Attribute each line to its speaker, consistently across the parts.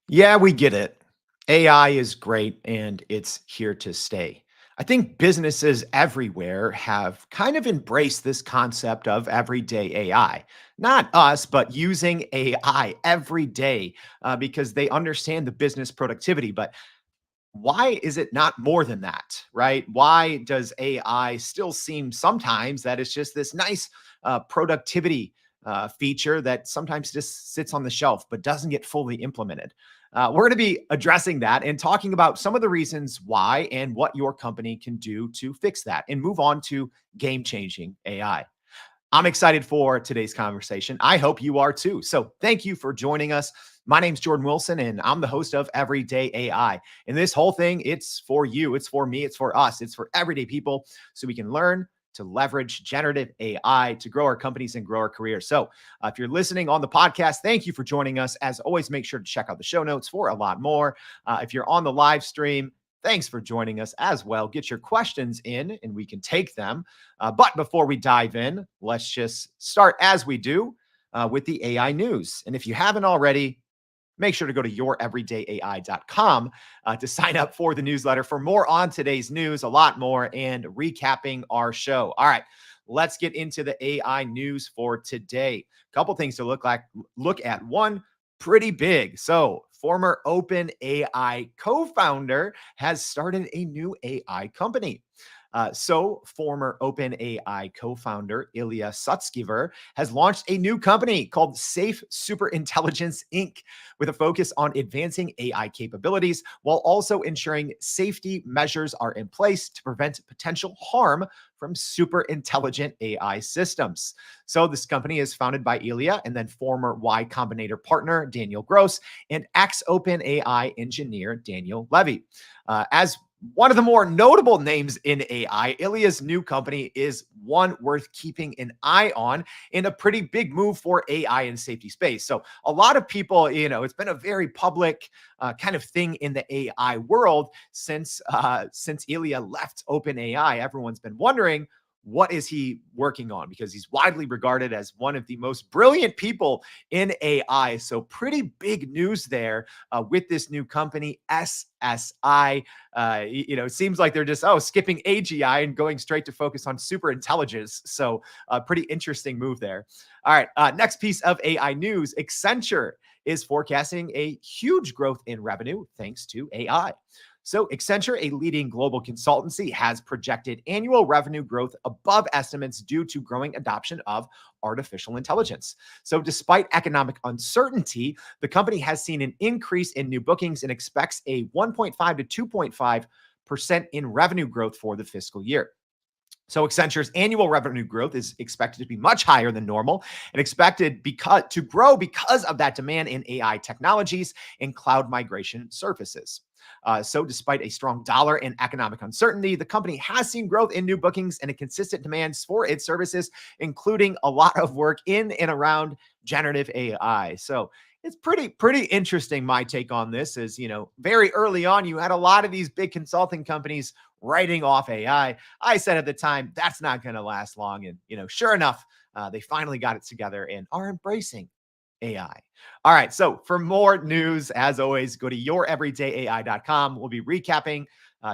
Speaker 1: Yeah, we get it. AI is great and it's here to stay. I think businesses everywhere have kind of embraced this concept of everyday AI. Not us, but using AI every day because they understand the business productivity. But why is it not more than that, right? Why does AI still seem sometimes that it's just this nice productivity feature that sometimes just sits on the shelf but doesn't get fully implemented? We're going to be addressing that and talking about some of the reasons why and what your company can do to fix that and move on to game changing AI. I'm excited for today's conversation. I hope you are too. So, thank you for joining us. My name's Jordan Wilson, and I'm the host of Everyday AI. And this whole thing, it's for you, it's for me, it's for us, it's for everyday people so we can learn to leverage generative AI to grow our companies and grow our careers. So, if you're listening on the podcast, thank you for joining us. As always, make sure to check out the show notes for a lot more. If you're on the live stream, thanks for joining us as well. Get your questions in and we can take them. But before we dive in, let's just start as we do with the AI news. And if you haven't already, make sure to go to youreverydayai.com to sign up for the newsletter for more on today's news, a lot more, and recapping our show. All right, let's get into the AI news for today. A couple things to look at. One, pretty big. So, former OpenAI co-founder has started a new AI company. Former OpenAI co-founder Ilya Sutskever has launched a new company called Safe Superintelligence Inc., with a focus on advancing AI capabilities while also ensuring safety measures are in place to prevent potential harm from super intelligent AI systems. So this company is founded by Ilya and then former Y Combinator partner Daniel Gross and ex-OpenAI engineer Daniel Levy. As one of the more notable names in AI, Ilya's new company is one worth keeping an eye on in a pretty big move for AI and safety space. So a lot of people, it's been a very public kind of thing in the AI world since Ilya left OpenAI. Everyone's been wondering, what is he working on? Because he's widely regarded as one of the most brilliant people in AI. So pretty big news there with this new company, SSI. It seems like they're just skipping AGI and going straight to focus on super intelligence. So pretty interesting move there. All right, next piece of AI news: Accenture is forecasting a huge growth in revenue thanks to AI. So, Accenture, a leading global consultancy, has projected annual revenue growth above estimates due to growing adoption of artificial intelligence. So, despite economic uncertainty, the company has seen an increase in new bookings and expects a 1.5 to 2.5% in revenue growth for the fiscal year. So Accenture's annual revenue growth is expected to be much higher than normal and expected to grow because of that demand in AI technologies and cloud migration services. So despite a strong dollar and economic uncertainty, the company has seen growth in new bookings and a consistent demands for its services, including a lot of work in and around generative AI. So it's pretty interesting. My take on this is, very early on, you had a lot of these big consulting companies writing off AI. I said at the time, that's not going to last long. And, sure enough, they finally got it together and are embracing AI. All right. So for more news, as always, go to youreverydayai.com. We'll be recapping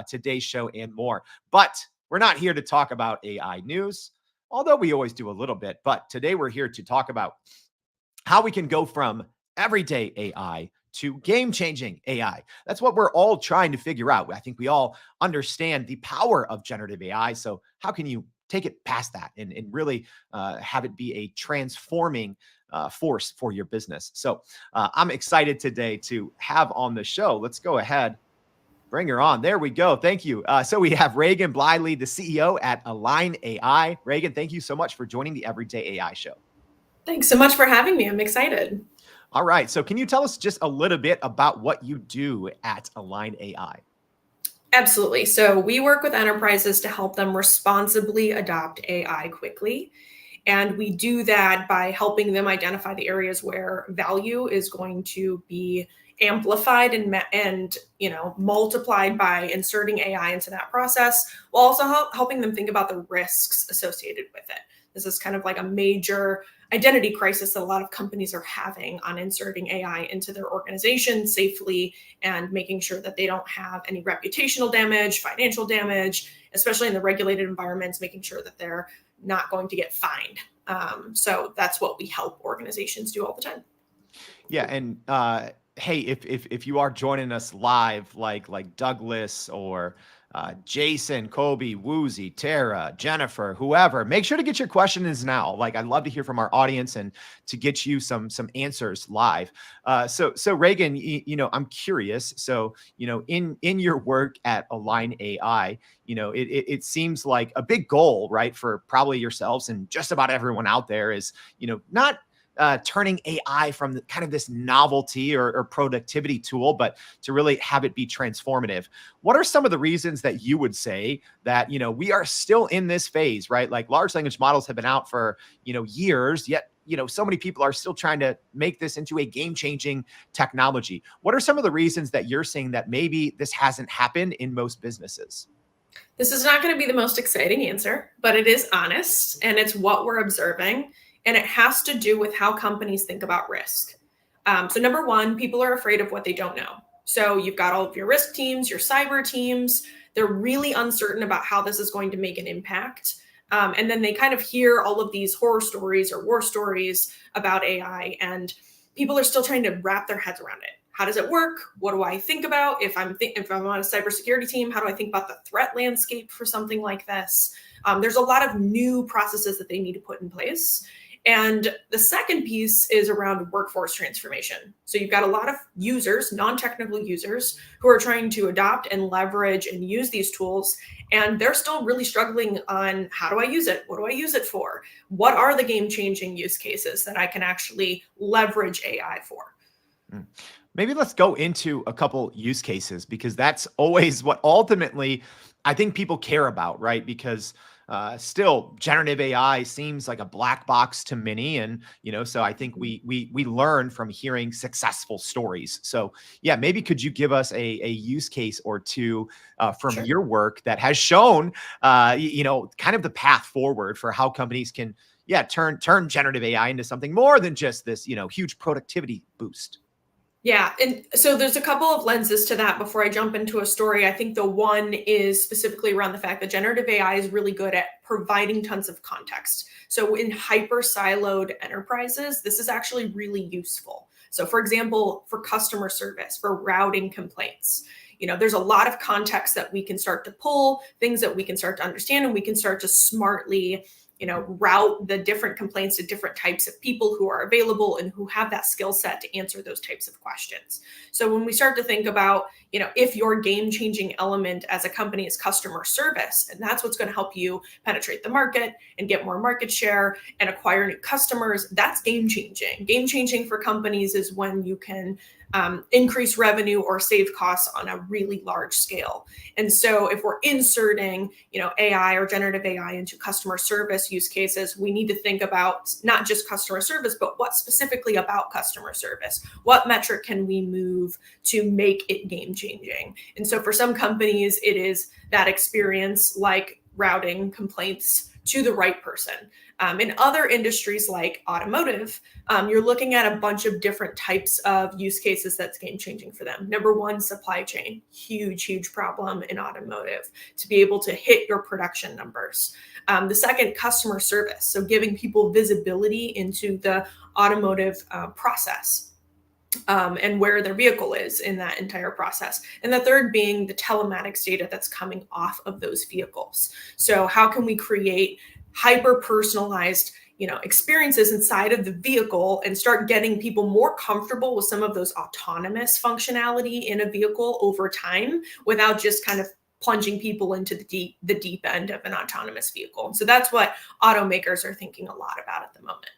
Speaker 1: today's show and more. But we're not here to talk about AI news, although we always do a little bit. But today we're here to talk about how we can go from everyday AI to game changing AI. That's what we're all trying to figure out. I think we all understand the power of generative AI. So, how can you take it past that and really have it be a transforming force for your business? So, I'm excited today to have on the show. Let's go ahead. Bring her on. There we go. Thank you. So we have Rehgan Bleile, the CEO at Align AI. Rehgan, thank you so much for joining the Everyday AI show.
Speaker 2: Thanks so much for having me. I'm excited.
Speaker 1: All right. So can you tell us just a little bit about what you do at Align AI?
Speaker 2: Absolutely. So we work with enterprises to help them responsibly adopt AI quickly. And we do that by helping them identify the areas where value is going to be amplified and multiplied by inserting AI into that process, while also helping them think about the risks associated with it. This is kind of like a major identity crisis that a lot of companies are having on inserting AI into their organization safely and making sure that they don't have any reputational damage, financial damage, especially in the regulated environments, making sure that they're not going to get fined. So that's what we help organizations do all the time.
Speaker 1: Yeah, and hey, if you are joining us live, like Douglas or Jason, Kobe, Woozy, Tara, Jennifer, whoever, make sure to get your questions now. Like, I'd love to hear from our audience and to get you some answers live. So Rehgan, I'm curious. So in your work at Align AI, it seems like a big goal, right, for probably yourselves and just about everyone out there is not turning AI from kind of this novelty or productivity tool, but to really have it be transformative. What are some of the reasons that you would say that, we are still in this phase, right? Like large language models have been out for, years, yet, so many people are still trying to make this into a game changing technology. What are some of the reasons that you're saying that maybe this hasn't happened in most businesses?
Speaker 2: This is not going to be the most exciting answer, but it is honest and it's what we're observing. And it has to do with how companies think about risk. So, number one, people are afraid of what they don't know. So, you've got all of your risk teams, your cyber teams. They're really uncertain about how this is going to make an impact. And then they kind of hear all of these horror stories or war stories about AI, and people are still trying to wrap their heads around it. How does it work? What do I think about if I'm on a cybersecurity team? How do I think about the threat landscape for something like this? There's a lot of new processes that they need to put in place. And the second piece is around workforce transformation. So you've got a lot of users, non-technical users, who are trying to adopt and leverage and use these tools. And they're still really struggling on how do I use it? What do I use it for? What are the game-changing use cases that I can actually leverage AI for?
Speaker 1: Mm. Maybe let's go into a couple use cases because that's always what ultimately I think people care about, right? Because still, generative AI seems like a black box to many, and so I think we learn from hearing successful stories. So yeah, maybe could you give us a use case or two from
Speaker 2: Sure.
Speaker 1: your work that has shown kind of the path forward for how companies can turn generative AI into something more than just this huge productivity boost.
Speaker 2: Yeah. And so there's a couple of lenses to that before I jump into a story. I think the one is specifically around the fact that generative AI is really good at providing tons of context. So in hyper siloed enterprises, this is actually really useful. So, for example, for customer service, for routing complaints, there's a lot of context that we can start to pull, things that we can start to understand, and we can start to smartly route the different complaints to different types of people who are available and who have that skill set to answer those types of questions. So when we start to think about, if your game changing element as a company is customer service, and that's what's going to help you penetrate the market and get more market share and acquire new customers, that's game changing. Game changing for companies is when you can increase revenue or save costs on a really large scale. And so if we're inserting, AI or generative AI into customer service use cases, we need to think about not just customer service, but what specifically about customer service? What metric can we move to make it game changing? And so for some companies, it is that experience like routing complaints to the right person. In other industries like automotive, you're looking at a bunch of different types of use cases that's game changing for them. Number one, supply chain, huge problem in automotive to be able to hit your production numbers. The second, customer service, so giving people visibility into the automotive process. And where their vehicle is in that entire process. And the third being the telematics data that's coming off of those vehicles. So how can we create hyper personalized experiences inside of the vehicle and start getting people more comfortable with some of those autonomous functionality in a vehicle over time without just kind of plunging people into the deep end of an autonomous vehicle. And so that's what automakers are thinking a lot about at the moment.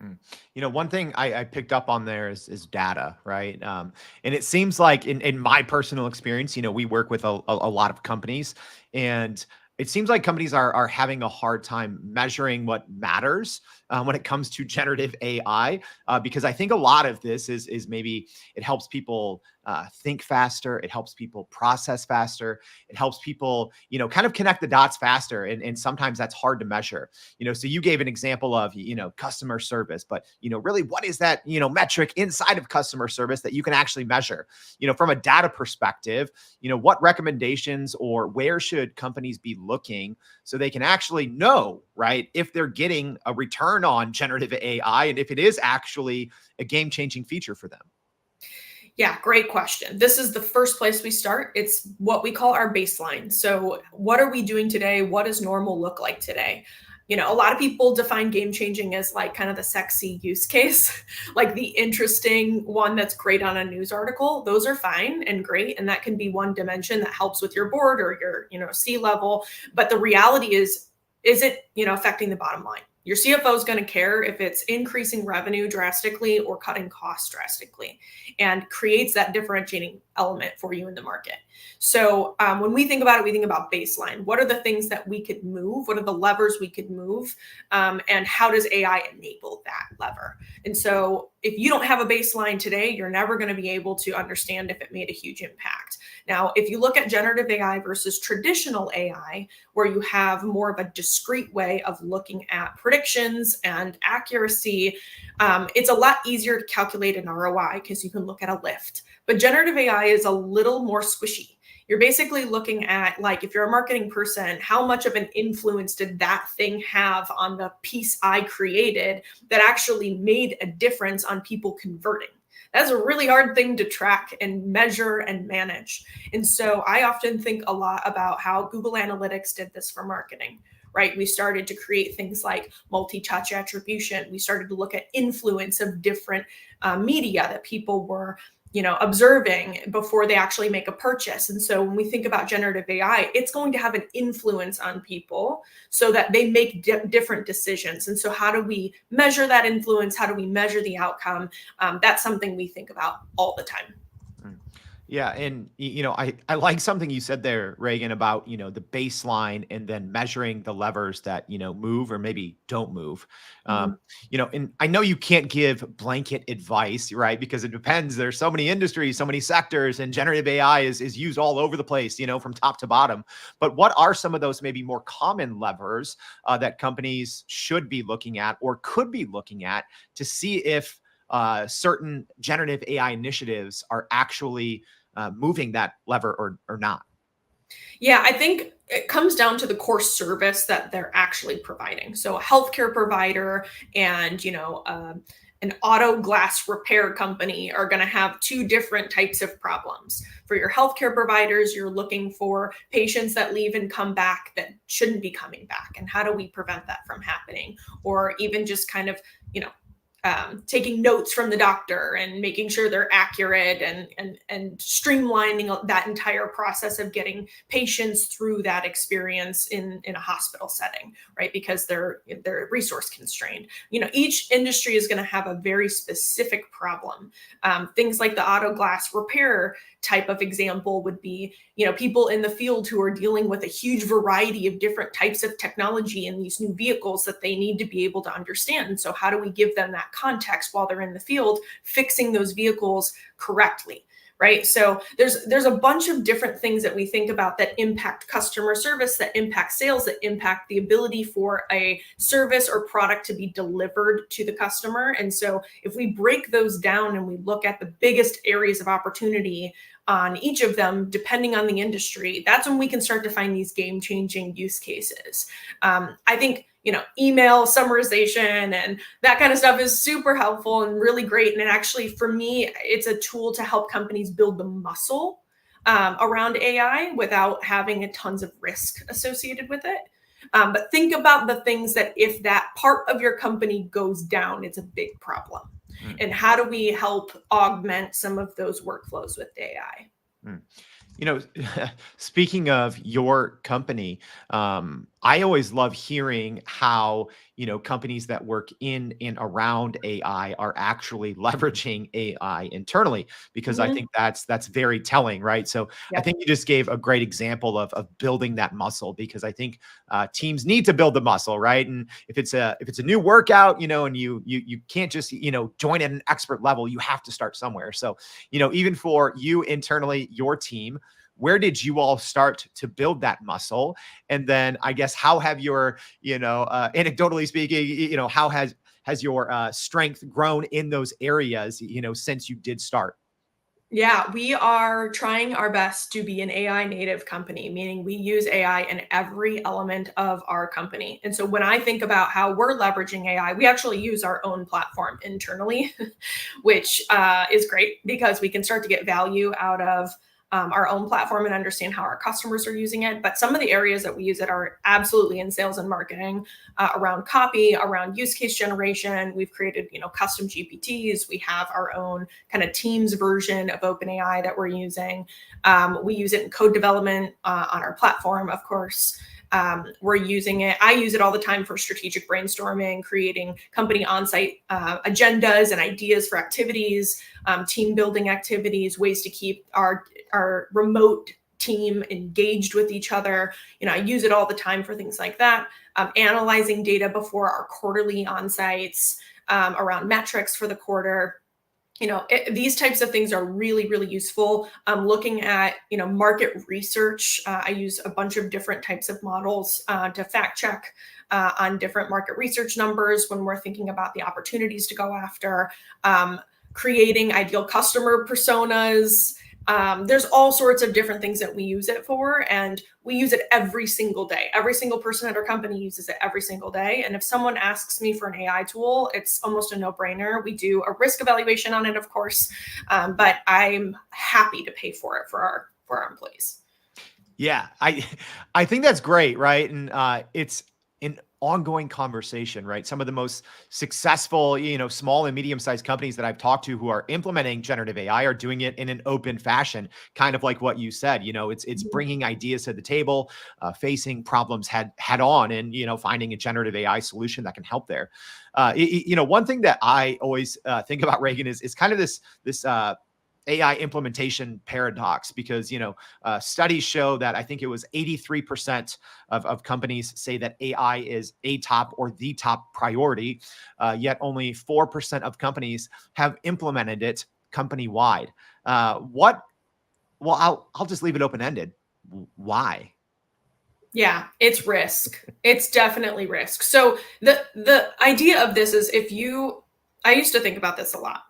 Speaker 1: Mm. One thing I picked up on there is data, right? And it seems like in my personal experience, we work with a lot of companies, and it seems like companies are having a hard time measuring what matters when it comes to generative AI, because I think a lot of this is maybe it helps people think faster, it helps people process faster, it helps people kind of connect the dots faster, and sometimes that's hard to measure. So you gave an example of customer service, but really what is that metric inside of customer service that you can actually measure? From a data perspective, what recommendations or where should companies be looking so they can actually know, right, if they're getting a return on generative AI and if it is actually a game-changing feature for them?
Speaker 2: Yeah, great question. This is the first place we start. It's what we call our baseline. So, what are we doing today? What does normal look like today? A lot of people define game changing as like kind of the sexy use case, like the interesting one that's great on a news article. Those are fine and great. And that can be one dimension that helps with your board or your, C level. But the reality is it, affecting the bottom line? Your CFO is going to care if it's increasing revenue drastically or cutting costs drastically, and creates that differentiating element for you in the market. So when we think about it, we think about baseline. What are the things that we could move? What are the levers we could move? And how does AI enable that lever? And so if you don't have a baseline today, you're never going to be able to understand if it made a huge impact. Now, if you look at generative AI versus traditional AI, where you have more of a discrete way of looking at predictions and accuracy, it's a lot easier to calculate an ROI because you can look at a lift. But generative AI is a little more squishy. You're basically looking at, like, if you're a marketing person, how much of an influence did that thing have on the piece I created that actually made a difference on people converting? That's a really hard thing to track and measure and manage. And so I often think a lot about how Google Analytics did this for marketing, right? We started to create things like multi-touch attribution. We started to look at influence of different media that people were observing before they actually make a purchase. And so when we think about generative AI, it's going to have an influence on people so that they make different decisions. And so how do we measure that influence? How do we measure the outcome? That's something we think about all the time.
Speaker 1: Yeah, and I like something you said there, Rehgan, about the baseline and then measuring the levers that move or maybe don't move.
Speaker 2: Mhm.
Speaker 1: And I know you can't give blanket advice, right? Because it depends. There's so many industries, so many sectors, and generative AI is used all over the place, from top to bottom. But what are some of those maybe more common levers that companies should be looking at or could be looking at to see if certain generative AI initiatives are actually moving that lever or not?
Speaker 2: Yeah, I think it comes down to the core service that they're actually providing. So a healthcare provider and an auto glass repair company are going to have two different types of problems. For your healthcare providers, you're looking for patients that leave and come back that shouldn't be coming back, and how do we prevent that from happening? Or even just kind of taking notes from the doctor and making sure they're accurate, and streamlining that entire process of getting patients through that experience in a hospital setting, right? Because they're resource constrained. Each industry is going to have a very specific problem. Things like the auto glass repair type of example would be, people in the field who are dealing with a huge variety of different types of technology in these new vehicles that they need to be able to understand. And so how do we give them that context while they're in the field fixing those vehicles correctly? Right. So there's a bunch of different things that we think about that impact customer service, that impact sales, that impact the ability for a service or product to be delivered to the customer. And so if we break those down and we look at the biggest areas of opportunity on each of them, depending on the industry, that's when we can start to find these game-changing use cases. I think email summarization and that kind of stuff is super helpful and really great. And actually, for me, it's a tool to help companies build the muscle around AI without having a tons of risk associated with it. But think about the things that if that part of your company goes down, it's a big problem.
Speaker 1: Mm.
Speaker 2: And how do we help augment some of those workflows with AI?
Speaker 1: Mm. You know, speaking of your company, I always love hearing how, companies that work in and around AI are actually leveraging AI internally, because I
Speaker 2: Mhm.
Speaker 1: think that's very telling, right? So I
Speaker 2: Yep.
Speaker 1: think you just gave a great example of building that muscle, because I think teams need to build the muscle, right? And if it's a new workout, and you can't just join at an expert level, you have to start somewhere. So even for you internally, your team, where did you all start to build that muscle? And then I guess how have your, anecdotally speaking, how has your strength grown in those areas, since you did start?
Speaker 2: Yeah, we are trying our best to be an AI native company, meaning we use AI in every element of our company. And so when I think about how we're leveraging AI, we actually use our own platform internally, which is great because we can start to get value out of our own platform and understand how our customers are using it. But some of the areas that we use it are absolutely in sales and marketing, around copy, around use case generation. We've created, custom GPTs. We have our own kind of Teams version of OpenAI that we're using. We use it in code development on our platform, of course. We're using it. I use it all the time for strategic brainstorming, creating company on-site agendas and ideas for activities, team building activities, ways to keep our remote team engaged with each other. I use it all the time for things like that. Analyzing data before our quarterly on-sites, around metrics for the quarter. These types of things are really, really useful. Looking at, market research. I use a bunch of different types of models to fact check on different market research numbers when we're thinking about the opportunities to go after. Creating ideal customer personas. There's all sorts of different things that we use it for, and we use it every single day. Every single person at our company uses it every single day. And if someone asks me for an AI tool, it's almost a no-brainer. We do a risk evaluation on it, of course, but I'm happy to pay for it for our employees.
Speaker 1: Yeah, I think that's great, right? And it's an ongoing conversation, right? Some of the most successful, small and medium-sized companies that I've talked to who are implementing generative AI are doing it in an open fashion, kind of like what you said. It's
Speaker 2: Mhm.
Speaker 1: bringing ideas to the table, facing problems head on, and finding a generative AI solution that can help there. One thing that I always think about, Reagan, is kind of this AI implementation paradox, because studies show that I think it was 83% of companies say that AI is a top or the top priority, yet only 4% of companies have implemented it company wide. What? Well, I'll just leave it open ended. Why?
Speaker 2: Yeah, it's risk. It's definitely risk. So the idea of this is I used to think about this a lot.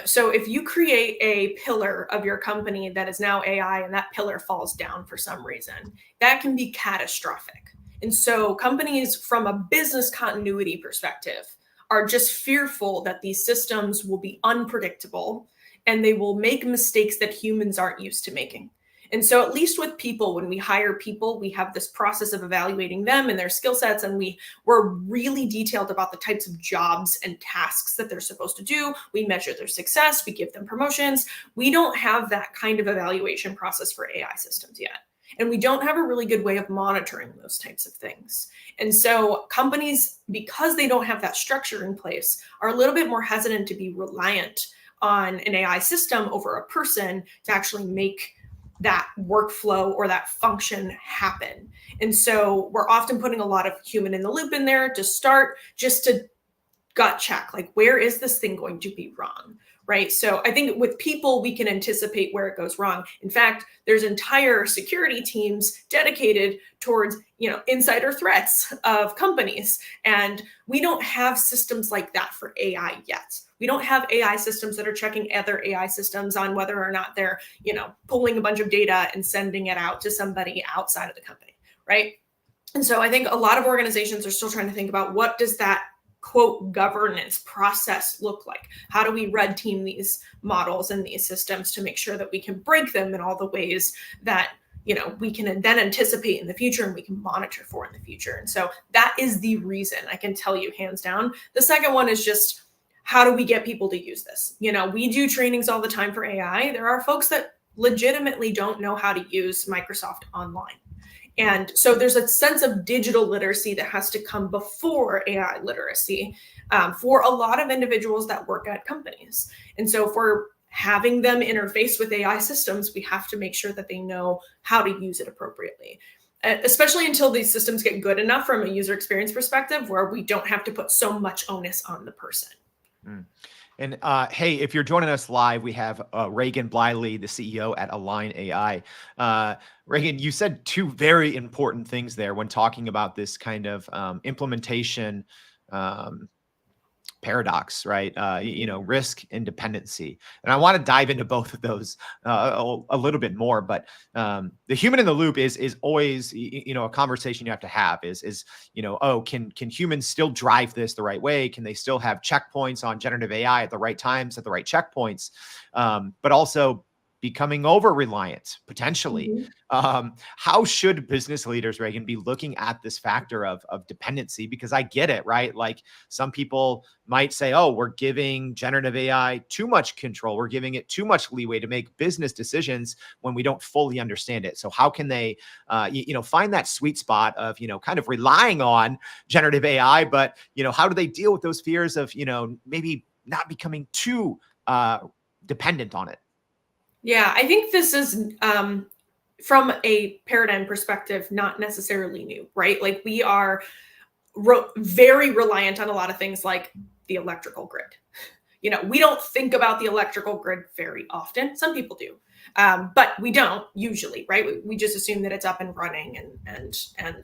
Speaker 2: So if you create a pillar of your company that is now AI and that pillar falls down for some reason, that can be catastrophic. And so companies from a business continuity perspective are just fearful that these systems will be unpredictable and they will make mistakes that humans aren't used to making. And so, at least with people, when we hire people, we have this process of evaluating them and their skill sets, and we're really detailed about the types of jobs and tasks that they're supposed to do. We measure their success, we give them promotions. We don't have that kind of evaluation process for AI systems yet. And we don't have a really good way of monitoring those types of things. And so, companies, because they don't have that structure in place, are a little bit more hesitant to be reliant on an AI system over a person to actually make that workflow or that function happen. And so we're often putting a lot of human in the loop in there to start, just to gut check, like, where is this thing going to be wrong? Right. So I think with people, we can anticipate where it goes wrong. In fact, there's entire security teams dedicated towards, insider threats of companies. And we don't have systems like that for AI yet. We don't have AI systems that are checking other AI systems on whether or not they're, pulling a bunch of data and sending it out to somebody outside of the company. Right. And so I think a lot of organizations are still trying to think about, what does that quote governance process look like? How do we red team these models and these systems to make sure that we can break them in all the ways that we can then anticipate in the future and we can monitor for in the future? And so that is the reason, I can tell you hands down. The second one is just, how do we get people to use this? We do trainings all the time for AI. There are folks that legitimately don't know how to use Microsoft Online. And so there's a sense of digital literacy that has to come before AI literacy for a lot of individuals that work at companies. And so if we're having them interface with AI systems, we have to make sure that they know how to use it appropriately, especially until these systems get good enough from a user experience perspective where we don't have to put so much onus on the person.
Speaker 1: Mm. And hey, if you're joining us live, we have Rehgan Bleile, the CEO at Align AI. Rehgan, you said two very important things there when talking about this kind of implementation um, paradox, right? Risk and dependency. And I want to dive into both of those a little bit more. But the human in the loop is always, a conversation you have to have is oh, can humans still drive this the right way? Can they still have checkpoints on generative AI at the right times, at the right checkpoints? But also becoming over reliant potentially.
Speaker 2: Mhm.
Speaker 1: How should business leaders, Rehgan, be looking at this factor of dependency? Because I get it, right? Like some people might say, oh, we're giving generative AI too much control. We're giving it too much leeway to make business decisions when we don't fully understand it. So how can they, find that sweet spot of, kind of relying on generative AI, but, how do they deal with those fears of, maybe not becoming too dependent on it?
Speaker 2: Yeah, I think this is from a paradigm perspective, not necessarily new, right? Like we are very reliant on a lot of things like the electrical grid. We don't think about the electrical grid very often. Some people do, but we don't usually, right? We just assume that it's up and running and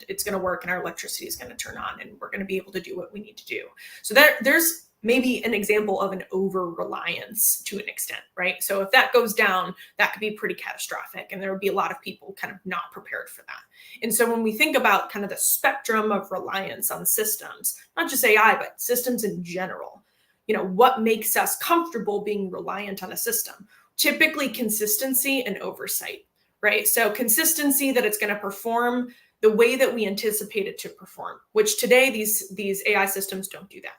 Speaker 2: it's going to work and our electricity is going to turn on and we're going to be able to do what we need to do. So there's maybe an example of an over reliance to an extent, right? So if that goes down, that could be pretty catastrophic, and there would be a lot of people kind of not prepared for that. And so when we think about kind of the spectrum of reliance on systems, not just AI, but systems in general, what makes us comfortable being reliant on a system? Typically consistency and oversight, right? So consistency that it's going to perform the way that we anticipate it to perform, which today these AI systems don't do that.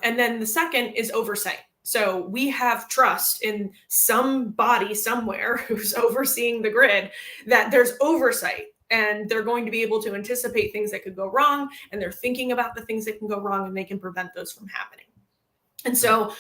Speaker 2: And then the second is oversight. So we have trust in somebody somewhere who's overseeing the grid that there's oversight and they're going to be able to anticipate things that could go wrong, and they're thinking about the things that can go wrong and they can prevent those from happening. And so,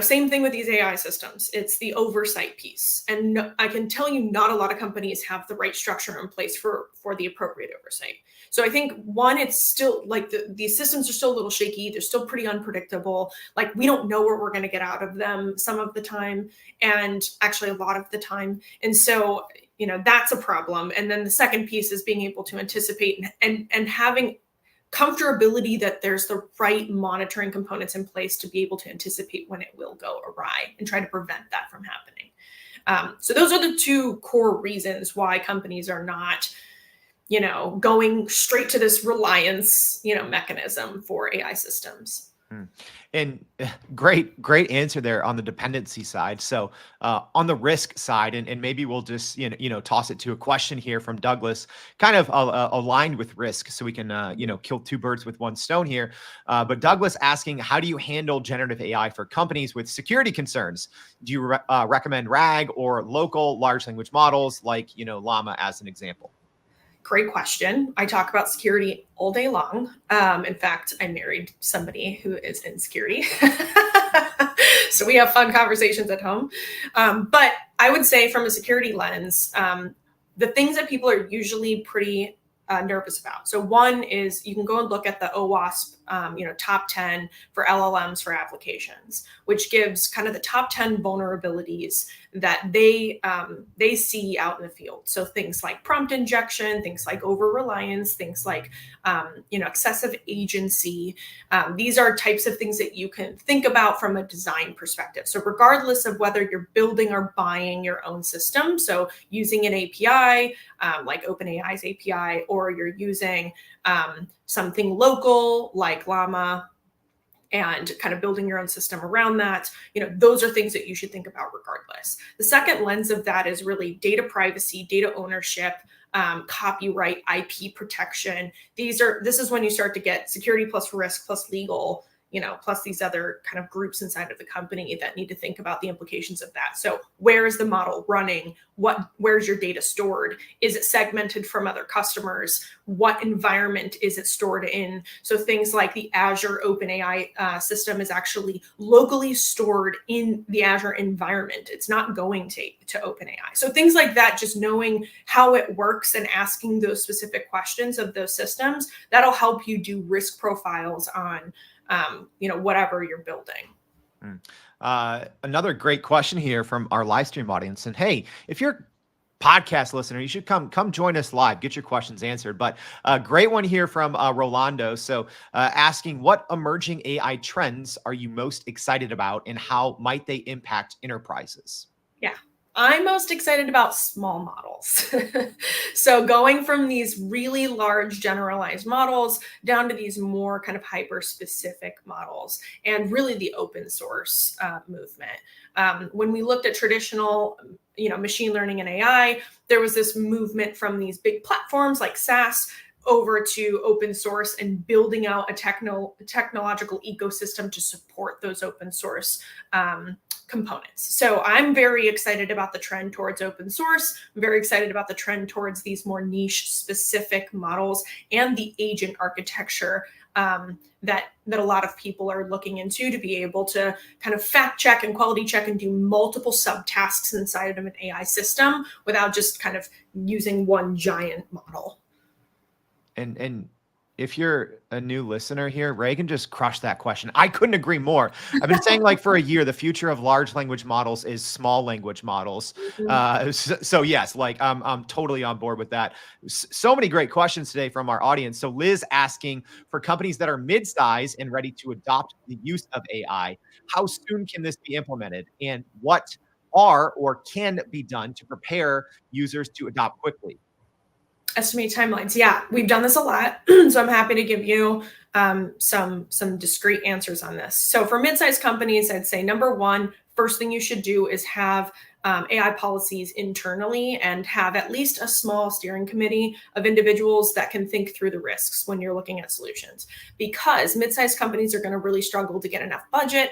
Speaker 2: same thing with these AI systems. It's the oversight piece. And I can tell you not a lot of companies have the right structure in place for the appropriate oversight. So I think one, it's still like these systems are still a little shaky. They're still pretty unpredictable. Like we don't know what we're going to get out of them some of the time, and actually a lot of the time. And so, that's a problem. And then the second piece is being able to anticipate and having comfortability that there's the right monitoring components in place to be able to anticipate when it will go awry and try to prevent that from happening. So those are the two core reasons why companies are not, going straight to this reliance, mechanism for AI systems.
Speaker 1: And great answer there on the dependency side. So on the risk side, and maybe we'll just toss it to a question here from Douglas, kind of aligned with risk, so we can kill two birds with one stone here. But Douglas asking, how do you handle generative AI for companies with security concerns? Do you recommend RAG or local large language models like Llama as an example?
Speaker 2: Great question. I talk about security all day long. In fact, I married somebody who is in security. So we have fun conversations at home. But I would say from a security lens, the things that people are usually pretty nervous about. So one is you can go and look at the OWASP, top 10 for LLMs for applications, which gives kind of the top 10 vulnerabilities that they see out in the field. So things like prompt injection, things like over reliance, things like excessive agency. These are types of things that you can think about from a design perspective. So regardless of whether you're building or buying your own system, so using an API like OpenAI's API, or you're using something local like Llama and kind of building your own system around that, those are things that you should think about regardless. The second lens of that is really data privacy, data ownership, copyright, IP protection. This is when you start to get security plus risk plus legal, plus these other kind of groups inside of the company that need to think about the implications of that. So where is the model running? Where's your data stored? Is it segmented from other customers? What environment is it stored in? So things like the Azure OpenAI system is actually locally stored in the Azure environment. It's not going to OpenAI. So things like that, just knowing how it works and asking those specific questions of those systems, that'll help you do risk profiles on whatever you're building.
Speaker 1: Another great question here from our live stream audience. And hey, if you're podcast listener, you should come join us live, get your questions answered. But a great one here from Rolando. So asking, what emerging AI trends are you most excited about and how might they impact enterprises?
Speaker 2: Yeah. I'm most excited about small models. So going from these really large generalized models down to these more kind of hyper specific models, and really the open source movement. When we looked at traditional machine learning and AI, there was this movement from these big platforms like SaaS over to open source and building out a technological ecosystem to support those open source components. So I'm very excited about the trend towards open source. I'm very excited about the trend towards these more niche specific models and the agent architecture that a lot of people are looking into, to be able to kind of fact check and quality check and do multiple subtasks inside of an AI system without just kind of using one giant model.
Speaker 1: And if you're a new listener here, Rehgan just crushed that question. I couldn't agree more. I've been saying like for a year, the future of large language models is small language models. So yes, like I'm totally on board with that. So many great questions today from our audience. So Liz asking, for companies that are mid-size and ready to adopt the use of AI, how soon can this be implemented? And what are or can be done to prepare users to adopt quickly?
Speaker 2: Estimate timelines. Yeah, we've done this a lot. So I'm happy to give you some discrete answers on this. So for mid-sized companies, I'd say number one, first thing you should do is have AI policies internally and have at least a small steering committee of individuals that can think through the risks when you're looking at solutions. Because mid-sized companies are going to really struggle to get enough budget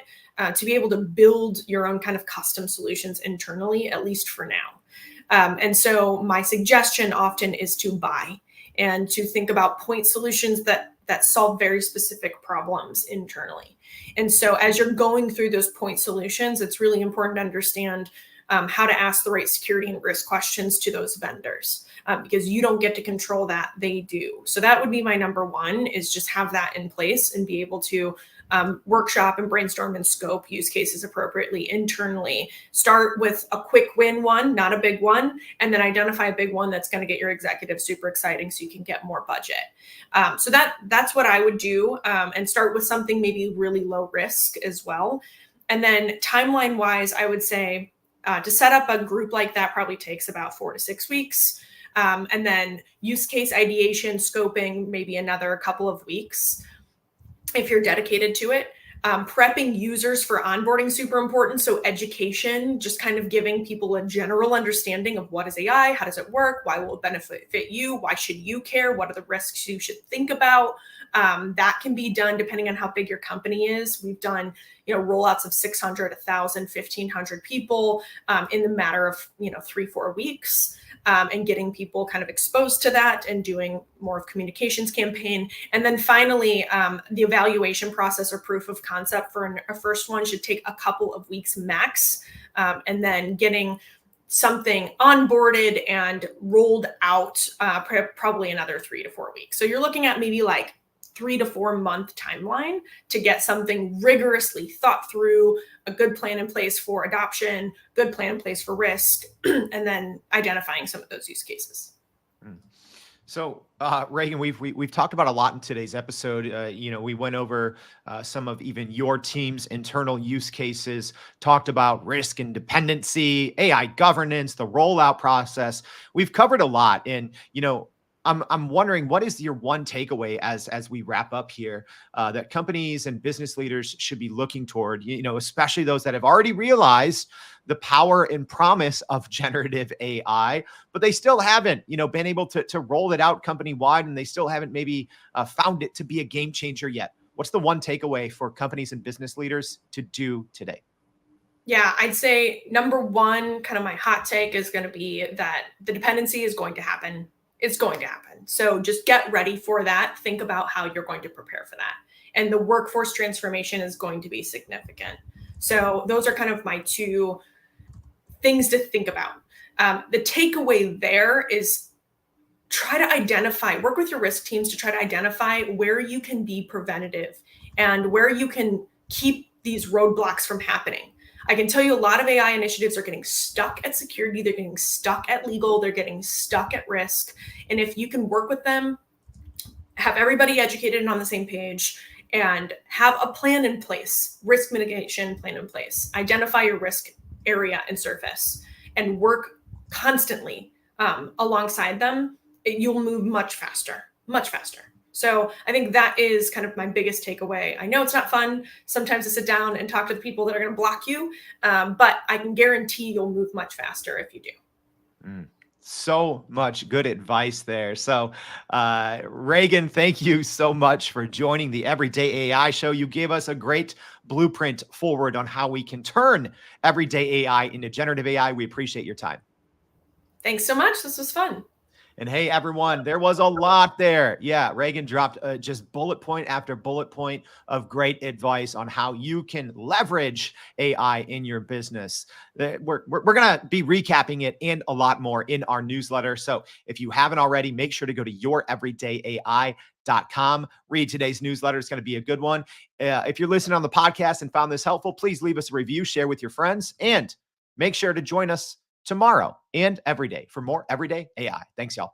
Speaker 2: to be able to build your own kind of custom solutions internally, at least for now. And so my suggestion often is to buy and to think about point solutions that solve very specific problems internally. And so as you're going through those point solutions, it's really important to understand how to ask the right security and risk questions to those vendors, because you don't get to control that, they do. So that would be my number one, is just have that in place and be able to workshop and brainstorm and scope use cases appropriately internally. Start with a quick win one, not a big one, and then identify a big one that's going to get your executives super exciting so you can get more budget. So that's what I would do, and start with something maybe really low risk as well. And then timeline wise, I would say to set up a group like that probably takes about 4 to 6 weeks. And then use case ideation, scoping, maybe another couple of weeks if you're dedicated to it. Prepping users for onboarding, super important. So education, just kind of giving people a general understanding of what is AI, how does it work, why will it benefit you, why should you care, what are the risks you should think about. That can be done depending on how big your company is. We've done rollouts of 600, 1,000, 1,500 people in the matter of 3-4 weeks. And getting people kind of exposed to that and doing more of communications campaign. And then finally, the evaluation process or proof of concept for a first one should take a couple of weeks max. And then getting something onboarded and rolled out probably another 3 to 4 weeks. So you're looking at maybe like 3 to 4 month timeline to get something rigorously thought through, a good plan in place for adoption, good plan in place for risk, and then identifying some of those use cases.
Speaker 1: So, Rehgan, we've talked about a lot in today's episode. We went over some of even your team's internal use cases, talked about risk and dependency, AI governance, the rollout process. We've covered a lot, and I'm wondering, what is your one takeaway as we wrap up here that companies and business leaders should be looking toward, especially those that have already realized the power and promise of generative AI, but they still haven't, been able to roll it out company wide, and they still haven't maybe found it to be a game changer yet. What's the one takeaway for companies and business leaders to do today?
Speaker 2: Yeah, I'd say number one, kind of my hot take is going to be that the dependency is going to happen. It's going to happen. So just get ready for that. Think about how you're going to prepare for that. And the workforce transformation is going to be significant. So those are kind of my two things to think about. The takeaway there is try to identify, work with your risk teams to try to identify where you can be preventative and where you can keep these roadblocks from happening. I can tell you a lot of AI initiatives are getting stuck at security, they're getting stuck at legal, they're getting stuck at risk. And if you can work with them, have everybody educated and on the same page, and have a plan in place, risk mitigation plan in place, identify your risk area and surface, and work constantly alongside them, you'll move much faster, much faster. So I think that is kind of my biggest takeaway. I know it's not fun sometimes to sit down and talk to the people that are going to block you, but I can guarantee you'll move much faster if you do.
Speaker 1: Mm. So much good advice there. So, Rehgan, thank you so much for joining the Everyday AI Show. You gave us a great blueprint forward on how we can turn everyday AI into generative AI. We appreciate your time.
Speaker 2: Thanks so much. This was fun.
Speaker 1: And hey, everyone, there was a lot there. Yeah, Rehgan dropped just bullet point after bullet point of great advice on how you can leverage AI in your business. We're going to be recapping it and a lot more in our newsletter. So if you haven't already, make sure to go to youreverydayai.com. Read today's newsletter. It's going to be a good one. If you're listening on the podcast and found this helpful, please leave us a review, share with your friends, and make sure to join us tomorrow and every day for more Everyday AI. Thanks, y'all.